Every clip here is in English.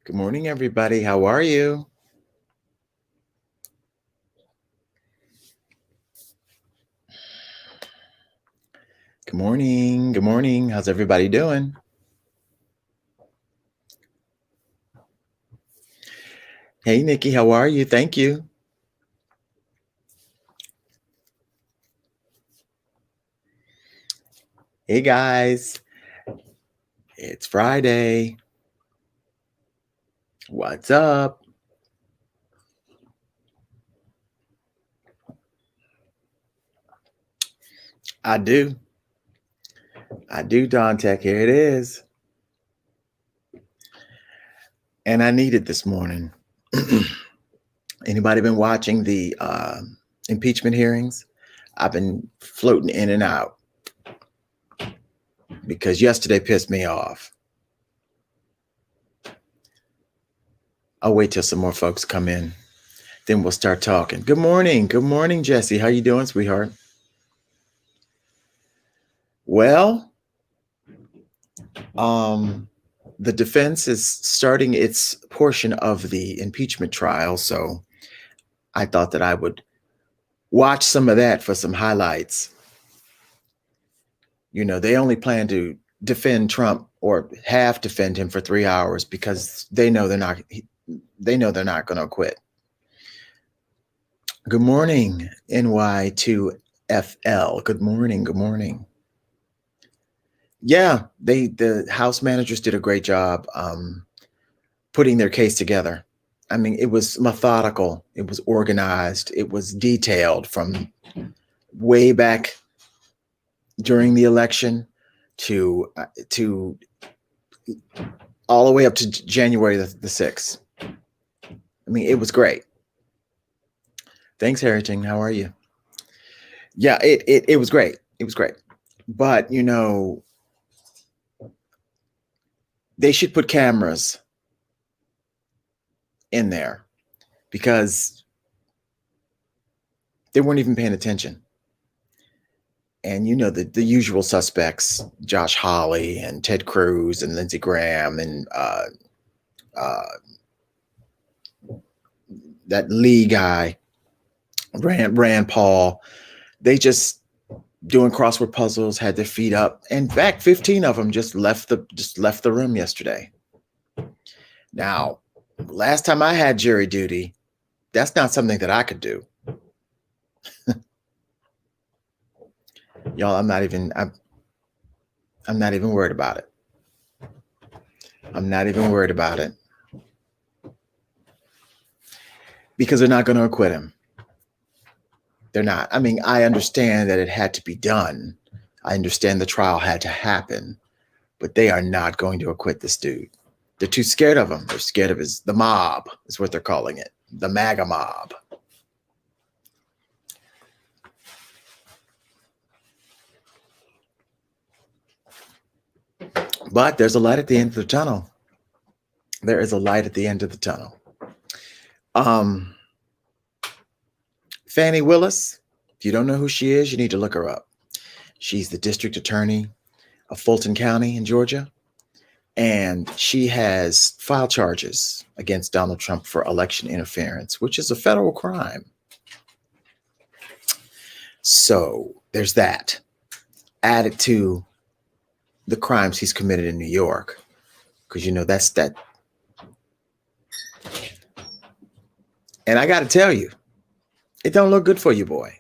Good morning, everybody. How are you? Good morning. Good morning. How's everybody doing? Hey, Nikki, how are you? Thank you. Hey, guys. It's Friday. What's up? I do. I do, Don Tech. Here it is. And I need it this morning. Anybody been watching the impeachment hearings? I've been floating in and out because yesterday pissed me off. I'll wait till some more folks come in. Then we'll start talking. Good morning. Good morning, Jesse. How you doing, sweetheart? Well, the defense is starting its portion of the impeachment trial, so I thought that I would watch some of that for some highlights. You know, they only plan to defend Trump or half defend him for 3 hours because they know they're not going to quit. Good morning, NY2FL. Good morning. Good morning. Yeah, the House managers did a great job putting their case together. I mean, it was methodical, it was organized, it was detailed from way back during the election to all the way up to January the 6th. I mean, it was great. Thanks, Heriting. How are you? Yeah, it was great. It was great. But, you know, they should put cameras in there because they weren't even paying attention. And you know, the usual suspects, Josh Hawley and Ted Cruz and Lindsey Graham and that Lee guy, Rand Paul, they just doing crossword puzzles, had their feet up. In fact, 15 of them just left the room yesterday. Now, last time I had jury duty, that's not something that I could do. Y'all, I'm not even worried about it. I'm not even worried about it. Because they're not going to acquit him. They're not. I mean, I understand that it had to be done. I understand the trial had to happen, but they are not going to acquit this dude. They're too scared of him. They're scared of the mob is what they're calling it. The MAGA mob. But there's a light at the end of the tunnel. There is a light at the end of the tunnel. Fani Willis, if you don't know who she is, you need to look her up. She's the district attorney of Fulton County in Georgia. And she has filed charges against Donald Trump for election interference, which is a federal crime. So there's that. Added to the crimes he's committed in New York. Because, you know, that's that. And I got to tell you, it don't look good for you, boy.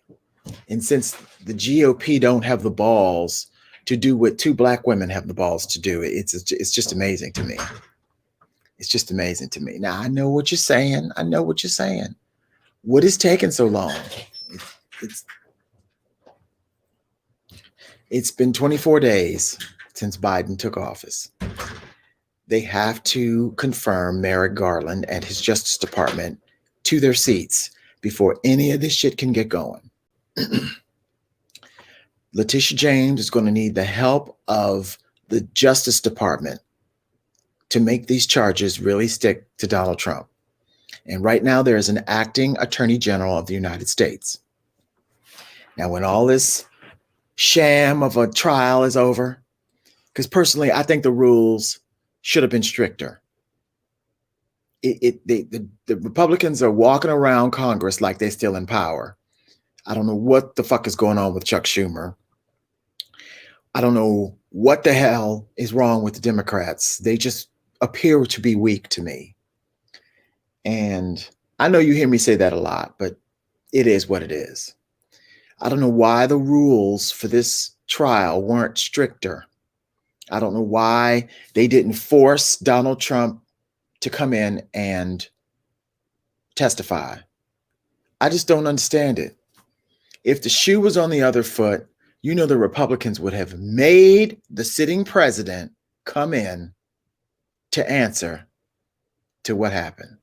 And since the GOP don't have the balls to do what two black women have the balls to do, it's just amazing to me. It's just amazing to me. Now, I know what you're saying. I know what you're saying. What is taking so long? It's been 24 days since Biden took office. They have to confirm Merrick Garland and his Justice Department to their seats before any of this shit can get going. Letitia James is going to need the help of the Justice Department to make these charges really stick to Donald Trump. And right now, there is an acting Attorney General of the United States. Now, when all this sham of a trial is over, because personally, I think the rules should have been stricter. The Republicans are walking around Congress like they're still in power. I don't know what the fuck is going on with Chuck Schumer. I don't know what the hell is wrong with the Democrats. They just appear to be weak to me. And I know you hear me say that a lot, but it is what it is. I don't know why the rules for this trial weren't stricter. I don't know why they didn't force Donald Trump to come in and testify. I just don't understand it. If the shoe was on the other foot, you know the Republicans would have made the sitting president come in to answer to what happened.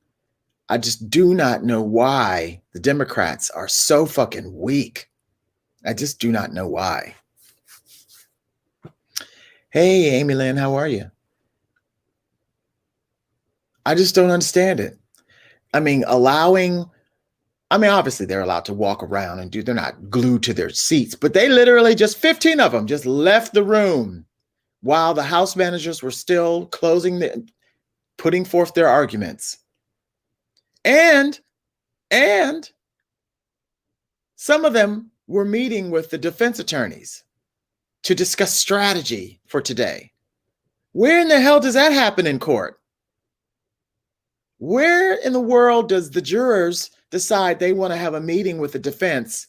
I just do not know why the Democrats are so fucking weak. I just do not know why. Hey, Amy Lynn, how are you? I just don't understand it. I mean, obviously they're allowed to walk around and they're not glued to their seats, but they literally just 15 of them just left the room while the House managers were still putting forth their arguments. And some of them were meeting with the defense attorneys to discuss strategy for today. Where in the hell does that happen in court? Where in the world does the jurors decide they want to have a meeting with the defense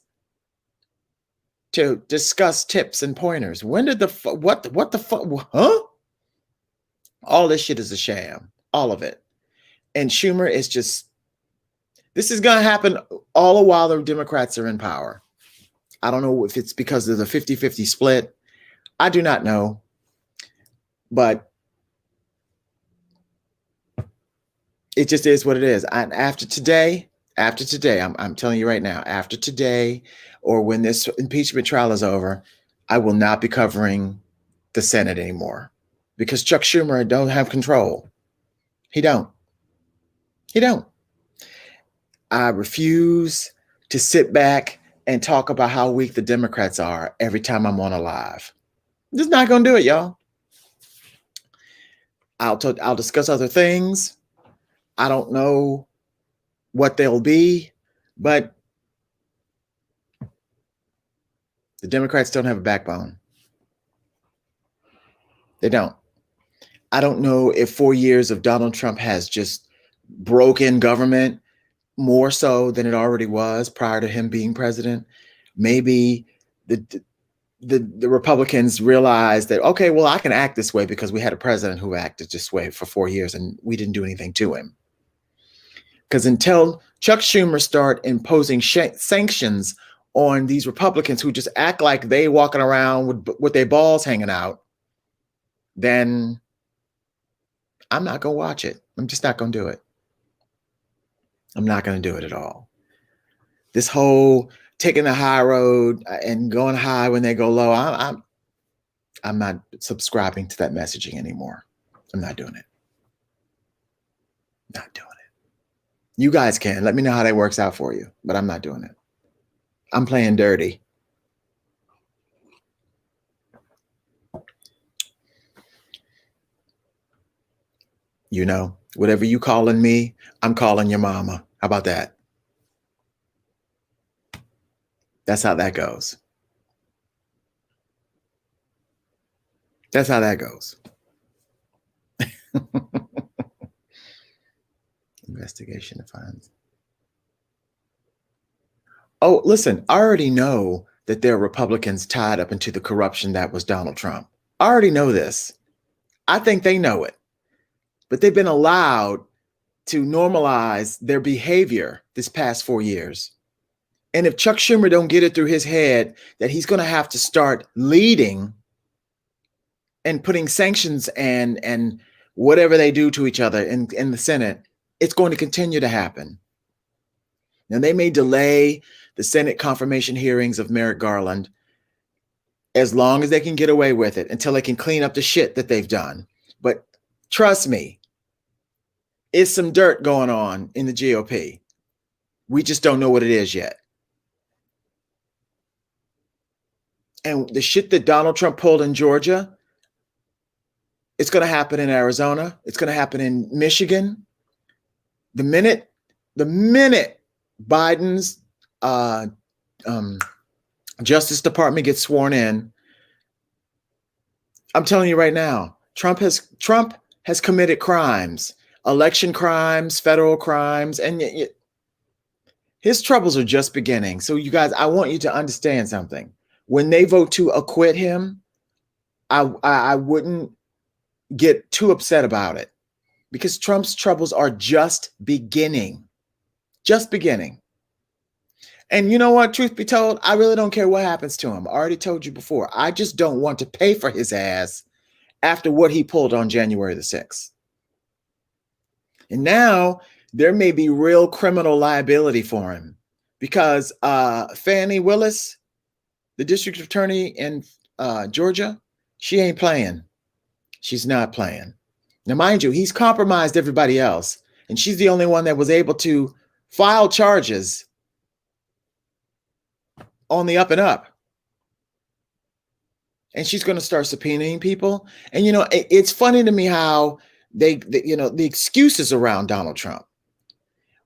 to discuss tips and pointers? When did what the fuck? Huh? All this shit is a sham. All of it. And Schumer is just, this is going to happen all the while the Democrats are in power. I don't know if it's because of the 50-50 split. I do not know. But it just is what it is. And after today, I'm telling you right now, after today, or when this impeachment trial is over, I will not be covering the Senate anymore because Chuck Schumer don't have control. He don't. I refuse to sit back and talk about how weak the Democrats are every time I'm on a live. I'm just not going to do it, y'all. I'll discuss other things. I don't know what they'll be, but the Democrats don't have a backbone. They don't. I don't know if 4 years of Donald Trump has just broken government more so than it already was prior to him being president. Maybe the Republicans realized that, okay, well, I can act this way because we had a president who acted this way for 4 years and we didn't do anything to him. Because until Chuck Schumer start imposing sanctions on these Republicans who just act like they walking around with their balls hanging out, then I'm not going to watch it. I'm just not going to do it. I'm not going to do it at all. This whole taking the high road and going high when they go low, I'm not subscribing to that messaging anymore. I'm not doing it. Not doing it. You guys can. Let me know how that works out for you, but I'm not doing it. I'm playing dirty. You know, whatever you calling me, I'm calling your mama. How about that? That's how that goes. That's how that goes. Investigation finds. Oh, listen, I already know that there are Republicans tied up into the corruption that was Donald Trump. I already know this. I think they know it. But they've been allowed to normalize their behavior this past 4 years. And if Chuck Schumer don't get it through his head that he's going to have to start leading and putting sanctions and whatever they do to each other in the Senate, it's going to continue to happen. Now, they may delay the Senate confirmation hearings of Merrick Garland as long as they can get away with it until they can clean up the shit that they've done. But trust me, it's some dirt going on in the GOP. We just don't know what it is yet. And the shit that Donald Trump pulled in Georgia, it's going to happen in Arizona. It's going to happen in Michigan. the minute Biden's Justice Department gets sworn in, I'm telling you right now, Trump has committed crimes, election crimes, federal crimes, and his troubles are just beginning. So you guys, I want you to understand something. When they vote to acquit him, I wouldn't get too upset about it, because Trump's troubles are just beginning. Just beginning. And you know what? Truth be told, I really don't care what happens to him. I already told you before. I just don't want to pay for his ass after what he pulled on January the 6th. And now there may be real criminal liability for him, because Fani Willis, the district attorney in Georgia, she ain't playing. She's not playing. Now, mind you, he's compromised everybody else, and she's the only one that was able to file charges on the up and up. And she's going to start subpoenaing people. And, you know, it's funny to me how the excuses around Donald Trump.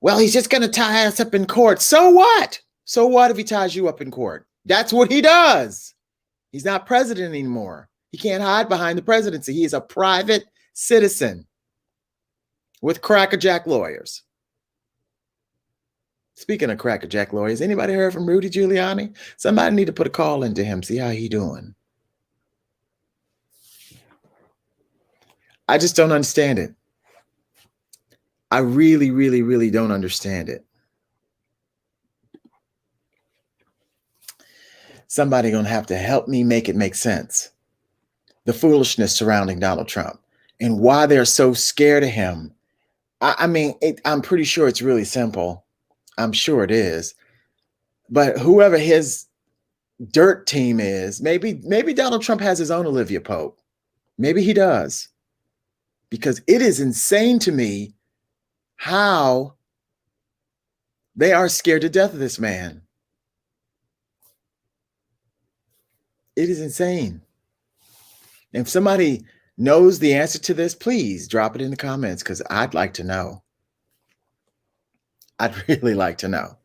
Well, he's just going to tie us up in court. So what? So what if he ties you up in court? That's what he does. He's not president anymore. He can't hide behind the presidency. He is a private citizen with crackerjack lawyers. Speaking of crackerjack lawyers, anybody heard from Rudy Giuliani? Somebody need to put a call into him, see how he doing. I just don't understand it. I really, really, really don't understand it. Somebody gonna have to help me make it make sense. The foolishness surrounding Donald Trump and why they're so scared of him. I mean, I'm pretty sure it's really simple. I'm sure it is. But whoever his dirt team is, maybe Donald Trump has his own Olivia Pope. Maybe he does. Because it is insane to me how they are scared to death of this man. It is insane. If somebody knows the answer to this, please drop it in the comments, because I'd like to know. I'd really like to know.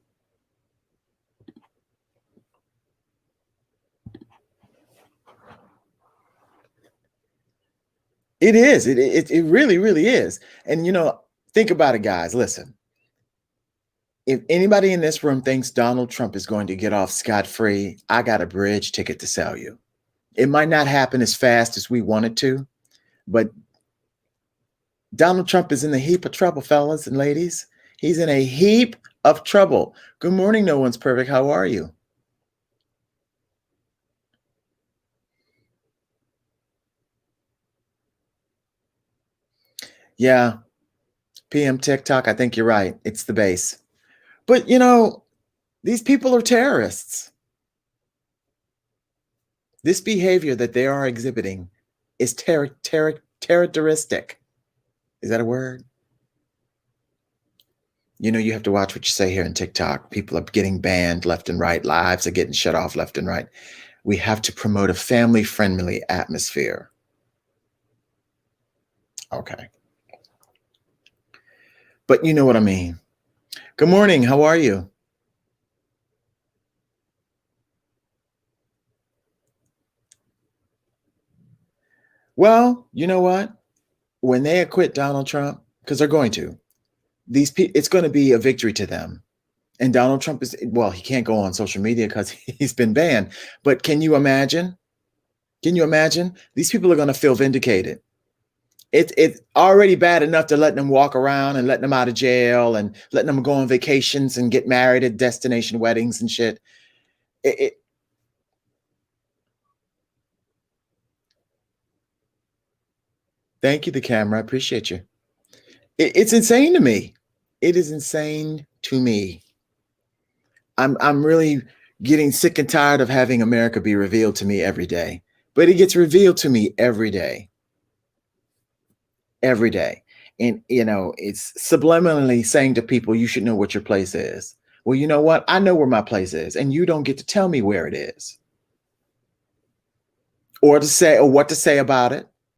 It is. It really, really is. And, you know, think about it, guys. Listen, if anybody in this room thinks Donald Trump is going to get off scot-free, I got a bridge ticket to sell you. It might not happen as fast as we want it to, but Donald Trump is in a heap of trouble, fellas and ladies. He's in a heap of trouble. Good morning, No One's Perfect. How are you? Yeah, PM TikTok, I think you're right. It's the base. But, you know, these people are terrorists. This behavior that they are exhibiting is terroristic. Is that a word? You know, you have to watch what you say here in TikTok. People are getting banned left and right. Lives are getting shut off left and right. We have to promote a family-friendly atmosphere. Okay. But you know what I mean. Good morning. How are you? Well, you know what? When they acquit Donald Trump, because they're going to, it's going to be a victory to them. And Donald Trump is, well, he can't go on social media because he's been banned. But can you imagine? Can you imagine? These people are going to feel vindicated. It's already bad enough to let them walk around and letting them out of jail and letting them go on vacations and get married at destination weddings and shit. Thank you, the camera. I appreciate you. It's insane to me. It is insane to me. I'm really getting sick and tired of having America be revealed to me every day. But it gets revealed to me every day. Every day. And, you know, it's subliminally saying to people, you should know what your place is. Well, you know what? I know where my place is, and you don't get to tell me where it is. Or what to say about it.